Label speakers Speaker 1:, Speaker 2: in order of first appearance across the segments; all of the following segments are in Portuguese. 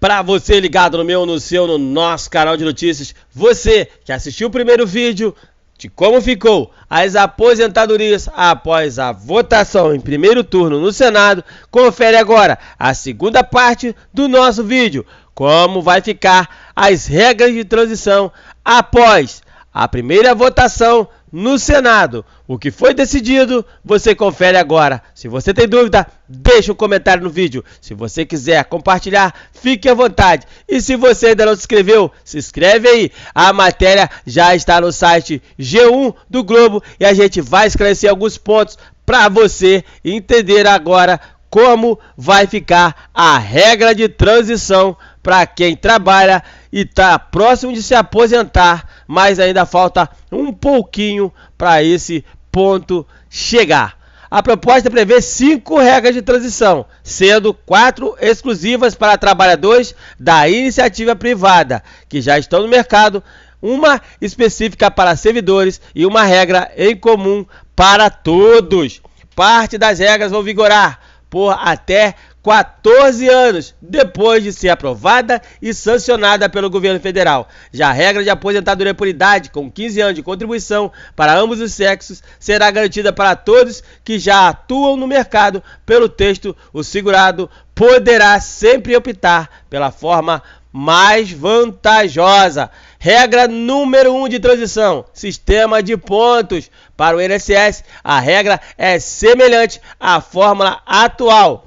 Speaker 1: Para você ligado no meu, no seu, no nosso canal de notícias, você que assistiu o primeiro vídeo de como ficou as aposentadorias após a votação em primeiro turno no Senado, confere agora a segunda parte do nosso vídeo, como vai ficar as regras de transição após a primeira votação no Senado. O que foi decidido, você confere agora. Se você tem dúvida, deixa um comentário no vídeo. Se você quiser compartilhar, fique à vontade. E se você ainda não se inscreveu, se inscreve aí. A matéria já está no site G1 do Globo e a gente vai esclarecer alguns pontos para você entender agora como vai ficar a regra de transição para quem trabalha e está próximo de se aposentar, mas ainda falta um pouquinho para esse ponto chegar. A proposta prevê 5 regras de transição, sendo 4 exclusivas para trabalhadores da iniciativa privada, que já estão no mercado, uma específica para servidores e uma regra em comum para todos. Parte das regras vão vigorar por até 14 anos depois de ser aprovada e sancionada pelo governo federal. Já a regra de aposentadoria por idade, com 15 anos de contribuição para ambos os sexos, será garantida para todos que já atuam no mercado. Pelo texto, o segurado poderá sempre optar pela forma mais vantajosa. Regra número 1 de transição: sistema de pontos. Para o INSS, a regra é semelhante à fórmula atual.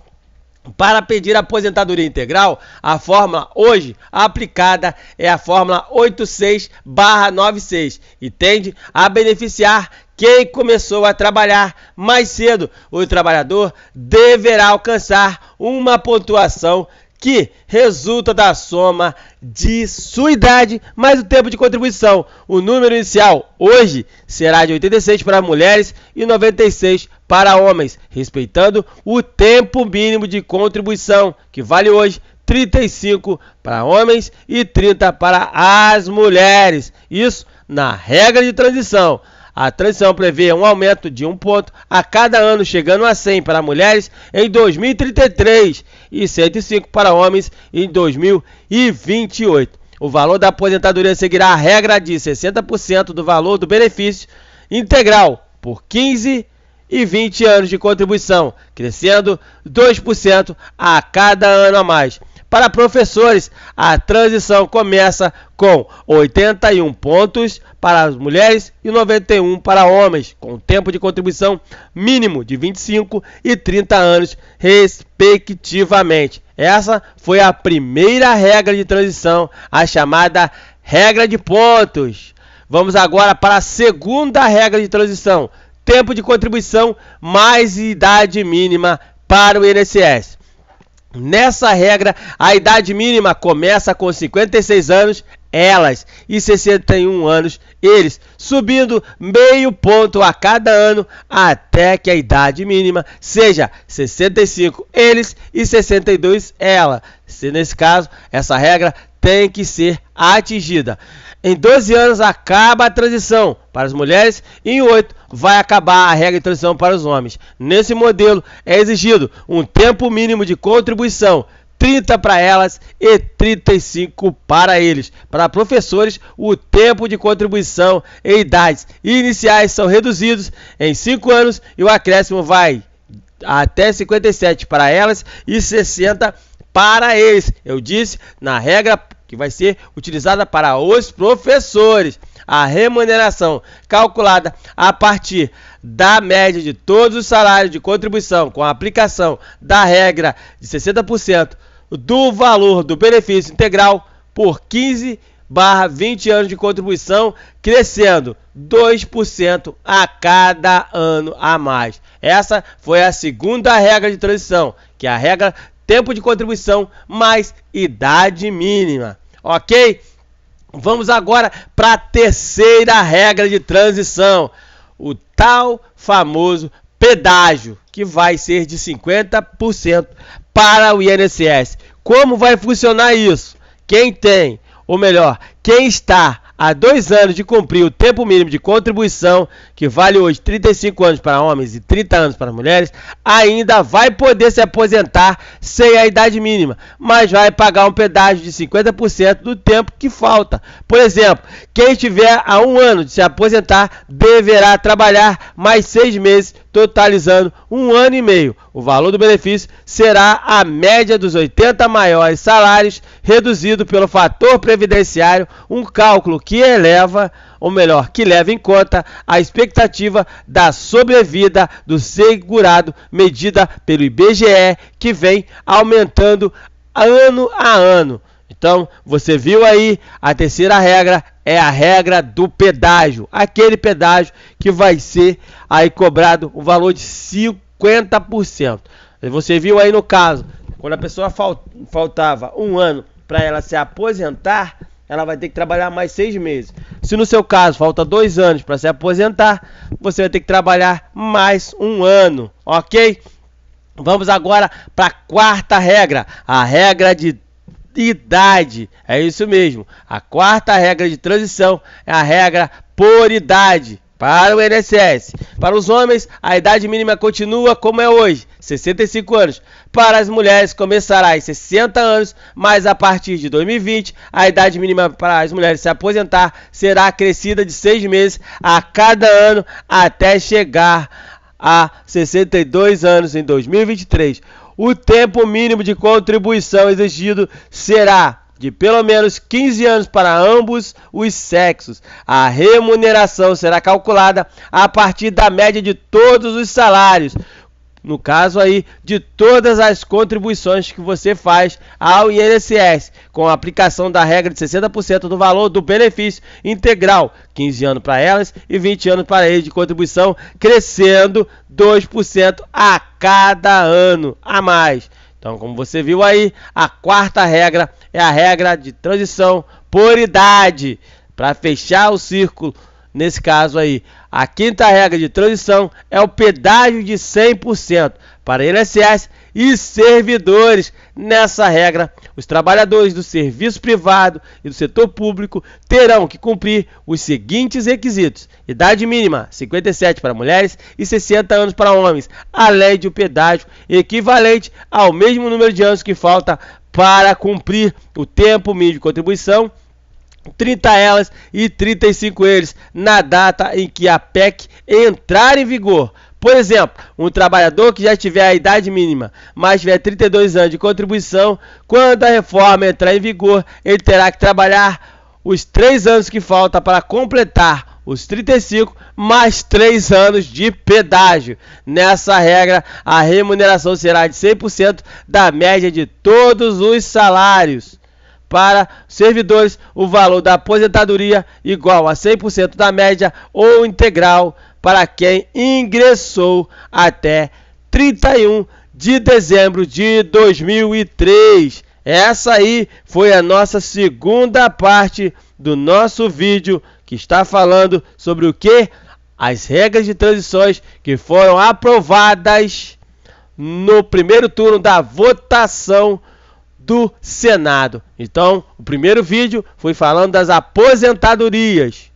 Speaker 1: Para pedir aposentadoria integral, a fórmula hoje aplicada é a fórmula 86/96 e tende a beneficiar quem começou a trabalhar mais cedo. O trabalhador deverá alcançar uma pontuação que resulta da soma de sua idade mais o tempo de contribuição. O número inicial hoje será de 86 para mulheres e 96 para homens, respeitando o tempo mínimo de contribuição, que vale hoje 35 para homens e 30 para as mulheres. Isso na regra de transição. A transição prevê um aumento de 1 ponto a cada ano, chegando a 100 para mulheres em 2033 e 105 para homens em 2028. O valor da aposentadoria seguirá a regra de 60% do valor do benefício integral por 15 e 20 anos de contribuição, crescendo 2% a cada ano a mais. Para professores, a transição começa com 81 pontos para as mulheres e 91 para homens, com tempo de contribuição mínimo de 25 e 30 anos, respectivamente. Essa foi a primeira regra de transição, a chamada regra de pontos. Vamos agora para a segunda regra de transição: tempo de contribuição mais idade mínima para o INSS. Nessa regra, a idade mínima começa com 56 anos, elas, e 61 anos, eles, subindo meio ponto a cada ano até que a idade mínima seja 65 eles e 62 ela. Nesse caso, essa regra tem que ser atingida. Em 12 anos acaba a transição para as mulheres e em 8 vai acabar a regra de transição para os homens. Nesse modelo é exigido um tempo mínimo de contribuição, 30 para elas e 35 para eles. Para professores, o tempo de contribuição e idades iniciais são reduzidos em 5 anos e o acréscimo vai até 57 para elas e 60 para eles. Eu disse na regra que vai ser utilizada para os professores. A remuneração calculada a partir da média de todos os salários de contribuição, com a aplicação da regra de 60% do valor do benefício integral por 15/20 anos de contribuição, crescendo 2% a cada ano a mais. Essa foi a segunda regra de transição, que é a regra tempo de contribuição mais idade mínima. Ok? Vamos agora para a terceira regra de transição, o tal famoso pedágio, que vai ser de 50% para o INSS. Como vai funcionar isso? Quem tem, ou melhor, quem está a 2 anos de cumprir o tempo mínimo de contribuição, que vale hoje 35 anos para homens e 30 anos para mulheres, ainda vai poder se aposentar sem a idade mínima, mas vai pagar um pedágio de 50% do tempo que falta. Por exemplo, quem estiver a 1 ano de se aposentar deverá trabalhar mais 6 meses, totalizando 1 ano e meio. O valor do benefício será a média dos 80 maiores salários, reduzido pelo fator previdenciário, um cálculo que leva em conta a expectativa da sobrevida do segurado, medida pelo IBGE, que vem aumentando ano a ano. Então, você viu aí, a terceira regra é a regra do pedágio. Aquele pedágio que vai ser aí cobrado o valor de 50%. Você viu aí no caso, quando a pessoa faltava 1 ano para ela se aposentar, ela vai ter que trabalhar mais 6 meses. Se no seu caso falta 2 anos para se aposentar, você vai ter que trabalhar mais 1 ano, ok? Vamos agora para a quarta regra, a regra de idade. É isso mesmo. A quarta regra de transição é a regra por idade para o INSS. Para os homens, a idade mínima continua como é hoje, 65 anos. Para as mulheres, começará aos 60 anos, mas a partir de 2020, a idade mínima para as mulheres se aposentar será acrescida de 6 meses a cada ano até chegar a 62 anos em 2023. O tempo mínimo de contribuição exigido será de pelo menos 15 anos para ambos os sexos. A remuneração será calculada a partir da média de todos os salários, no caso aí, de todas as contribuições que você faz ao INSS, com a aplicação da regra de 60% do valor do benefício integral, 15 anos para elas e 20 anos para eles de contribuição, crescendo 2% a cada ano a mais. Então, como você viu aí, a quarta regra é a regra de transição por idade. Para fechar o círculo, nesse caso aí, a quinta regra de transição é o pedágio de 100% para INSS e servidores. Nessa regra, os trabalhadores do serviço privado e do setor público terão que cumprir os seguintes requisitos: idade mínima 57 para mulheres e 60 anos para homens, além de um pedágio equivalente ao mesmo número de anos que falta para cumprir o tempo mínimo de contribuição, 30 elas e 35 eles, na data em que a PEC entrar em vigor. Por exemplo, um trabalhador que já tiver a idade mínima, mas tiver 32 anos de contribuição, quando a reforma entrar em vigor, ele terá que trabalhar os 3 anos que falta para completar os 35, mais 3 anos de pedágio. Nessa regra, a remuneração será de 100% da média de todos os salários. Para servidores, o valor da aposentadoria igual a 100% da média ou integral para quem ingressou até 31 de dezembro de 2003. Essa aí foi a nossa segunda parte do nosso vídeo, que está falando sobre o que? As regras de transições que foram aprovadas no primeiro turno da votação do Senado. Então, o primeiro vídeo foi falando das aposentadorias,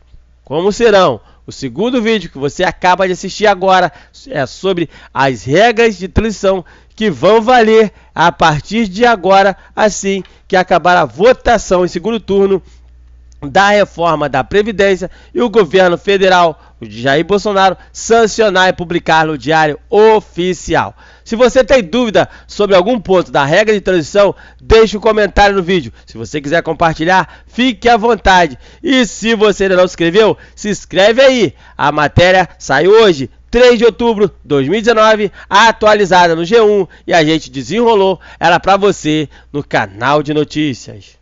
Speaker 1: como serão. O segundo vídeo, que você acaba de assistir agora, é sobre as regras de transição que vão valer a partir de agora, assim que acabar a votação em segundo turno da reforma da Previdência e o governo federal, o de Jair Bolsonaro, sancionar e publicar no Diário Oficial. Se você tem dúvida sobre algum ponto da regra de transição, deixe um comentário no vídeo. Se você quiser compartilhar, fique à vontade. E se você ainda não se inscreveu, se inscreve aí. A matéria sai hoje, 3 de outubro de 2019, atualizada no G1, e a gente desenrolou ela para você no canal de notícias.